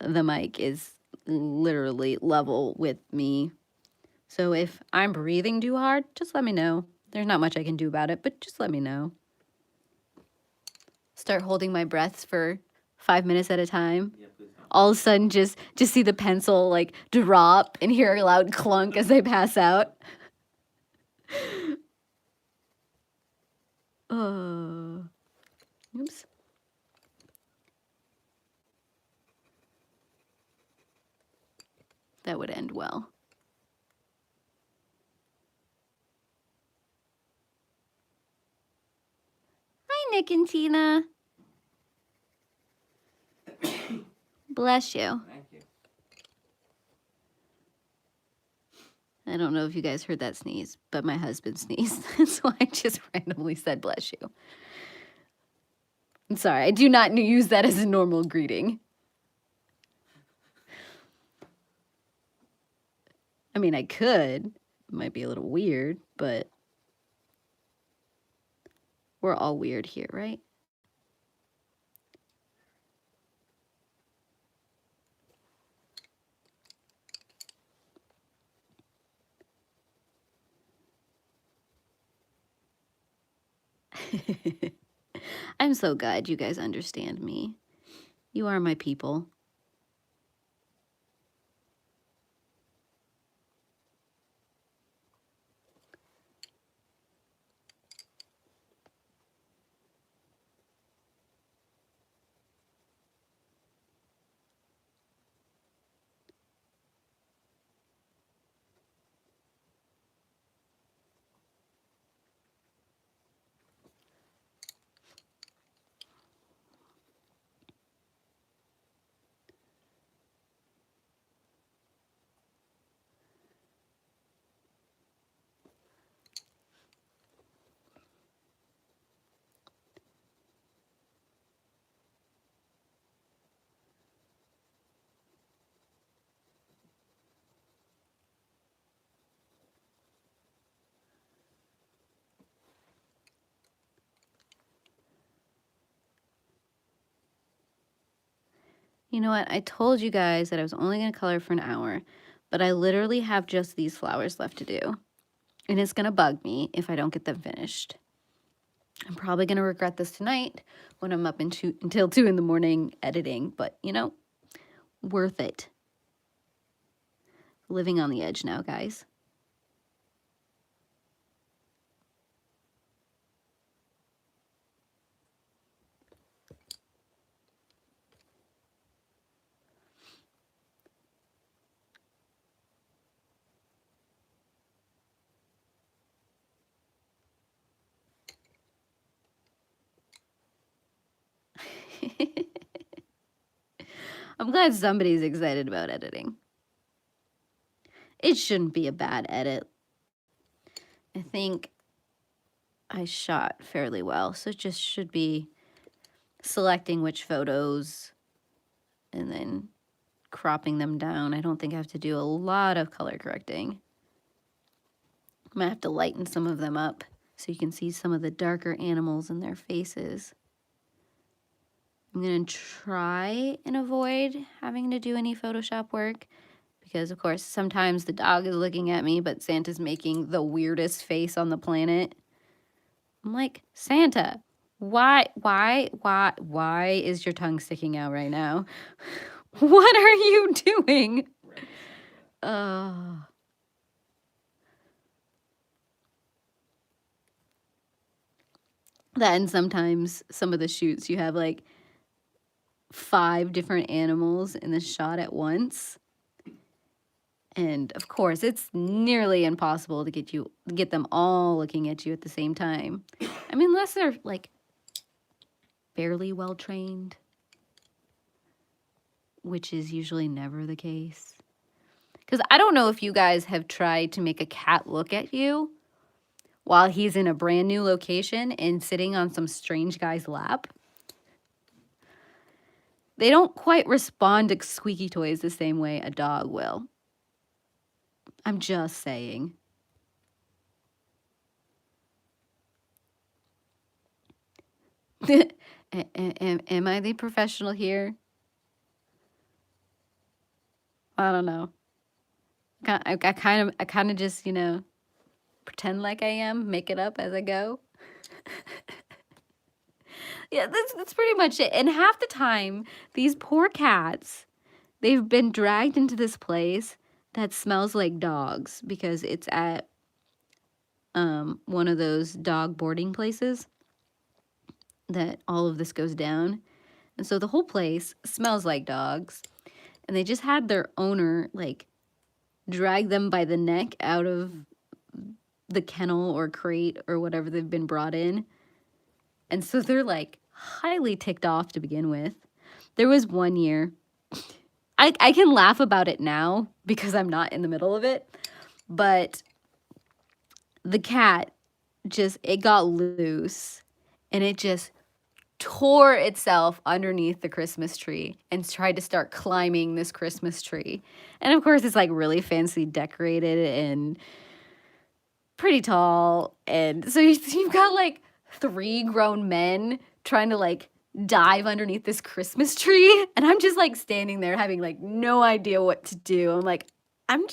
the mic is literally level with me. So if I'm breathing too hard, just let me know. There's not much I can do about it, but just let me know. Start holding my breaths for 5 minutes at a time. Yeah, please don't. All of a sudden just see the pencil like drop and hear a loud clunk as I pass out. Oops. That would end well. Hi, Nick and Tina. Bless you. Thank you. I don't know if you guys heard that sneeze, but my husband sneezed, so I just randomly said bless you. I'm sorry, I do not use that as a normal greeting. I mean, I could. It might be a little weird, but we're all weird here, right? I'm so glad you guys understand me. You are my people. You know what? I told you guys that I was only going to color for an hour, but I literally have just these flowers left to do. And it's going to bug me if I don't get them finished. I'm probably going to regret this tonight when I'm up until 2 in the morning editing, but you know, worth it. Living on the edge now, guys. I'm glad somebody's excited about editing. It shouldn't be a bad edit. I think I shot fairly well, so it just should be selecting which photos and then cropping them down. I don't think I have to do a lot of color correcting. I might have to lighten some of them up so you can see some of the darker animals in their faces. I'm going to try and avoid having to do any Photoshop work because, of course, sometimes the dog is looking at me, but Santa's making the weirdest face on the planet. I'm like, Santa, why is your tongue sticking out right now? What are you doing? Then sometimes some of the shoots you have like 5 different animals in the shot at once. And of course, it's nearly impossible to get them all looking at you at the same time. I mean, unless they're like fairly well trained, which is usually never the case. Because I don't know if you guys have tried to make a cat look at you while he's in a brand new location and sitting on some strange guy's lap. They don't quite respond to squeaky toys the same way a dog will. I'm just saying. Am I the professional here? I don't know. I kind of just, pretend like I am, make it up as I go. Yeah, that's pretty much it. And half the time, these poor cats, they've been dragged into this place that smells like dogs because it's at one of those dog boarding places that all of this goes down. And so the whole place smells like dogs. And they just had their owner, like, drag them by the neck out of the kennel or crate or whatever they've been brought in. And so they're, like, highly ticked off to begin with. There was one year, I can laugh about it now because I'm not in the middle of it, but the cat it got loose and it just tore itself underneath the Christmas tree and tried to start climbing this Christmas tree. And of course, it's like really fancy decorated and pretty tall. And so you've got like 3 grown men trying to like dive underneath this Christmas tree. And I'm just like standing there having like no idea what to do. I'm like, I'm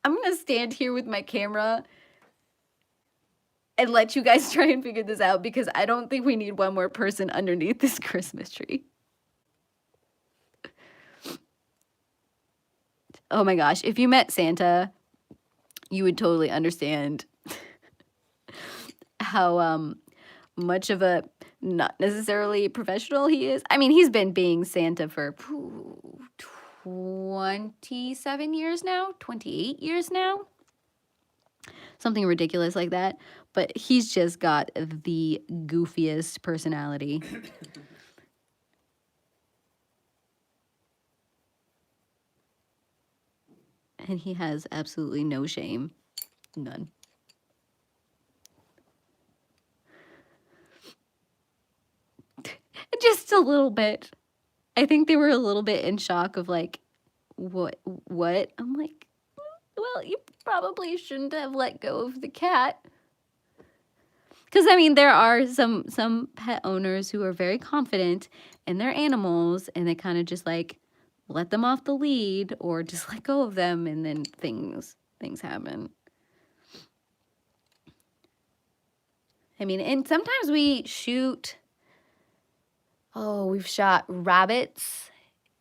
going to stand here with my camera and let you guys try and figure this out because I don't think we need one more person underneath this Christmas tree. Oh my gosh, if you met Santa, you would totally understand how much of a not necessarily professional he is. I mean, he's been being Santa for 27 years now, 28 years now. Something ridiculous like that. But he's just got the goofiest personality. And he has absolutely no shame. None. Just a little bit. I think they were a little bit in shock of like, what? I'm like, well, you probably shouldn't have let go of the cat. Because, I mean, there are some pet owners who are very confident in their animals, and they kind of just, like, let them off the lead or just let go of them, and then things happen. I mean, and sometimes we shoot... Oh, we've shot rabbits,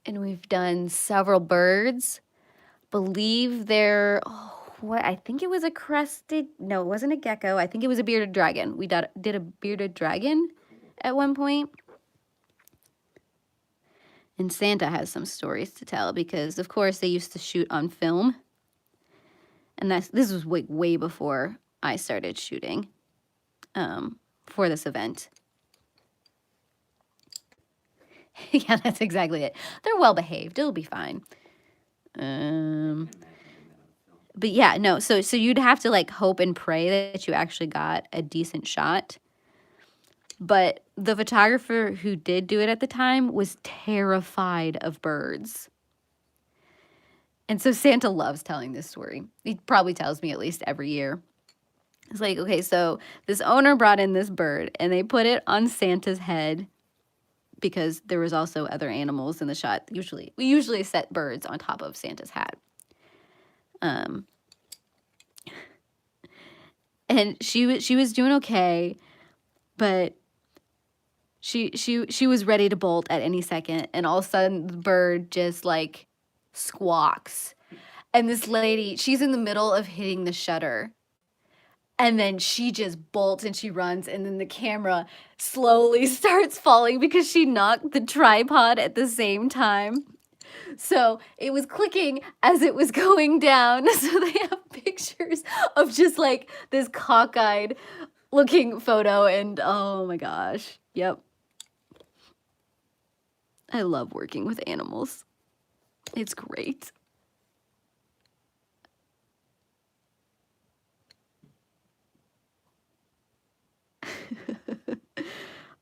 and we've done several birds. Believe they're... What? I think it was a crested... No, it wasn't a gecko. I think it was a bearded dragon. We did a bearded dragon at one point. And Santa has some stories to tell because, of course, they used to shoot on film. And this was way before I started shooting for this event. Yeah, that's exactly it. They're well behaved. It'll be fine. I can't imagine doing that on film. But yeah, no. So you'd have to like hope and pray that you actually got a decent shot. But the photographer who did do it at the time was terrified of birds. And so Santa loves telling this story. He probably tells me at least every year. It's like, okay, so this owner brought in this bird and they put it on Santa's head because there was also other animals in the shot. We usually set birds on top of Santa's hat. And she was doing okay, but she was ready to bolt at any second, and all of a sudden the bird just like squawks. And this lady, she's in the middle of hitting the shutter. And then she just bolts and she runs, and then the camera slowly starts falling because she knocked the tripod at the same time. So it was clicking as it was going down. So they have pictures of just like this cockeyed looking photo, and oh my gosh. Yep. I love working with animals. It's great.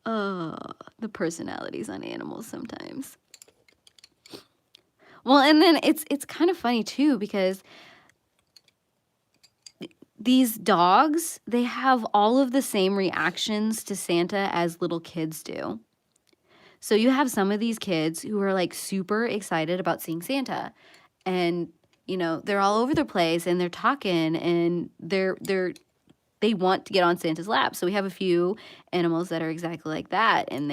Oh, the personalities on animals sometimes. Well, and then it's kind of funny too because these dogs, they have all of the same reactions to Santa as little kids do. So you have some of these kids who are like super excited about seeing Santa, and you know, they're all over the place and they're talking and they want to get on Santa's lap. So we have a few animals that are exactly like that, and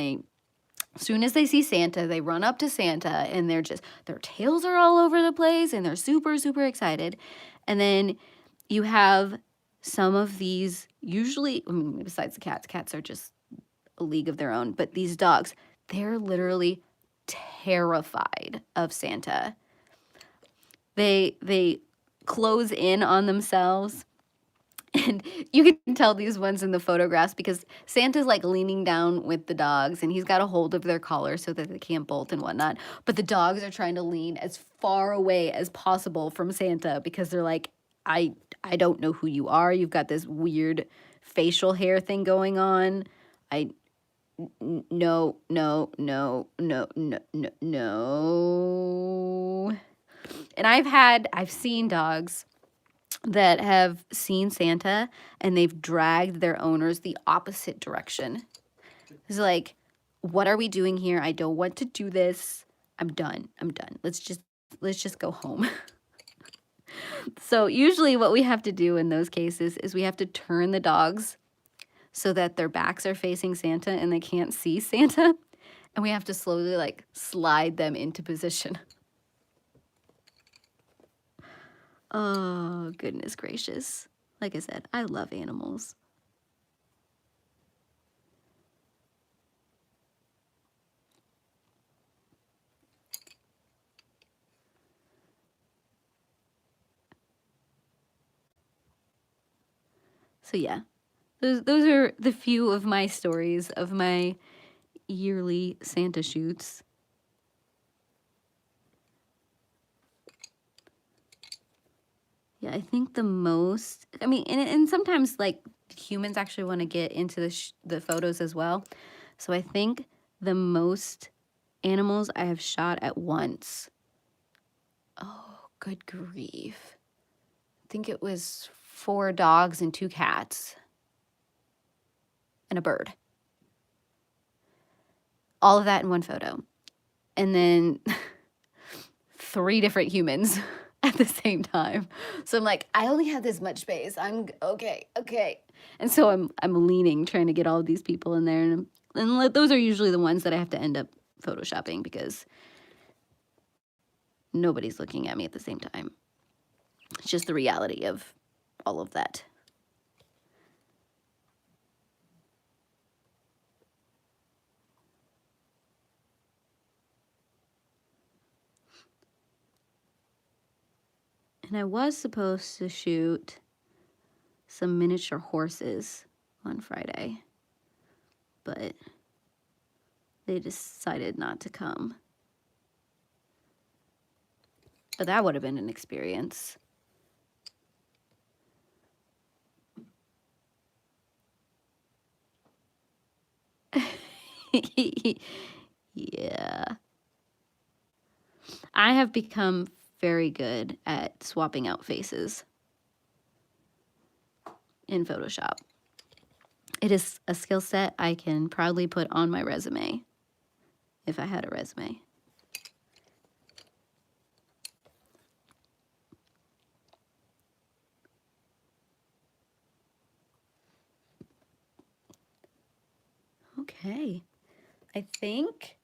as soon as they see Santa, they run up to Santa and their tails are all over the place and they're super, super excited. And then you have some of these, usually, I mean, besides the cats are just a league of their own, but these dogs, they're literally terrified of Santa. They close in on themselves. And you can tell these ones in the photographs because Santa's like leaning down with the dogs and he's got a hold of their collar so that they can't bolt and whatnot. But the dogs are trying to lean as far away as possible from Santa because they're like, I don't know who you are. You've got this weird facial hair thing going on. No. And I've seen dogs that have seen Santa and they've dragged their owners the opposite direction. It's like, what are we doing here? I don't want to do this. I'm done. Let's just go home. So usually what we have to do in those cases is we have to turn the dogs so that their backs are facing Santa and they can't see Santa. And we have to slowly like slide them into position. Oh, goodness gracious. Like I said, I love animals. So yeah, those are the few of my stories of my yearly Santa shoots. Yeah, I think the most, I mean, and sometimes like humans actually want to get into the photos as well. So I think the most animals I have shot at once. Oh, good grief. I think it was 4 dogs and 2 cats and a bird. All of that in one photo. And then 3 different humans at the same time. So I'm like, I only have this much space. I'm okay. And so I'm leaning, trying to get all of these people in there. And those are usually the ones that I have to end up photoshopping because nobody's looking at me at the same time. It's just the reality of all of that. And I was supposed to shoot some miniature horses on Friday, but they decided not to come. But that would have been an experience. Yeah. I have become very good at swapping out faces in Photoshop. It is a skill set I can proudly put on my resume if I had a resume. Okay, I think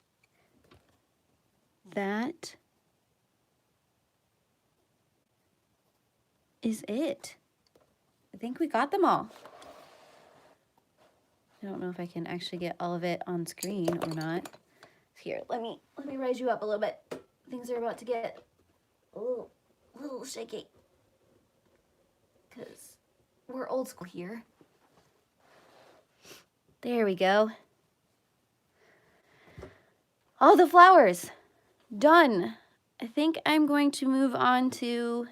that is it. I think we got them all. I don't know if I can actually get all of it on screen or not. Here, let me raise you up a little bit. Things are about to get a little shaky because we're old school here. There we go. All the flowers done. I think I'm going to move on to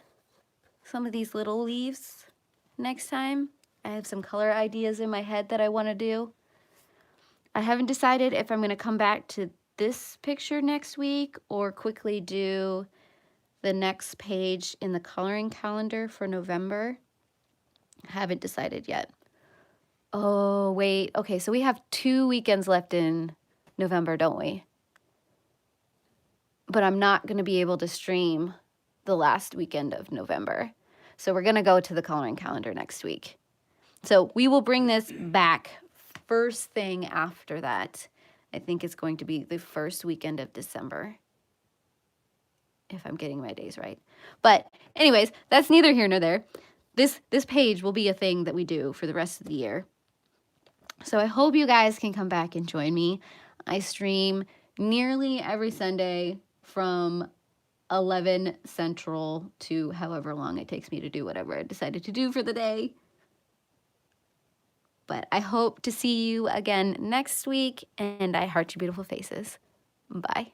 some of these little leaves next time. I have some color ideas in my head that I want to do. I haven't decided if I'm going to come back to this picture next week or quickly do the next page in the coloring calendar for November. I haven't decided yet. Oh, wait. Okay, so we have 2 weekends left in November, don't we? But I'm not going to be able to stream the last weekend of November. So we're going to go to the coloring calendar next week. So we will bring this back first thing after that. I think it's going to be the first weekend of December, if I'm getting my days right. But anyways, that's neither here nor there. This page will be a thing that we do for the rest of the year. So I hope you guys can come back and join me. I stream nearly every Sunday from 11 Central to however long it takes me to do whatever I decided to do for the day. But I hope to see you again next week, and I heart your beautiful faces. Bye.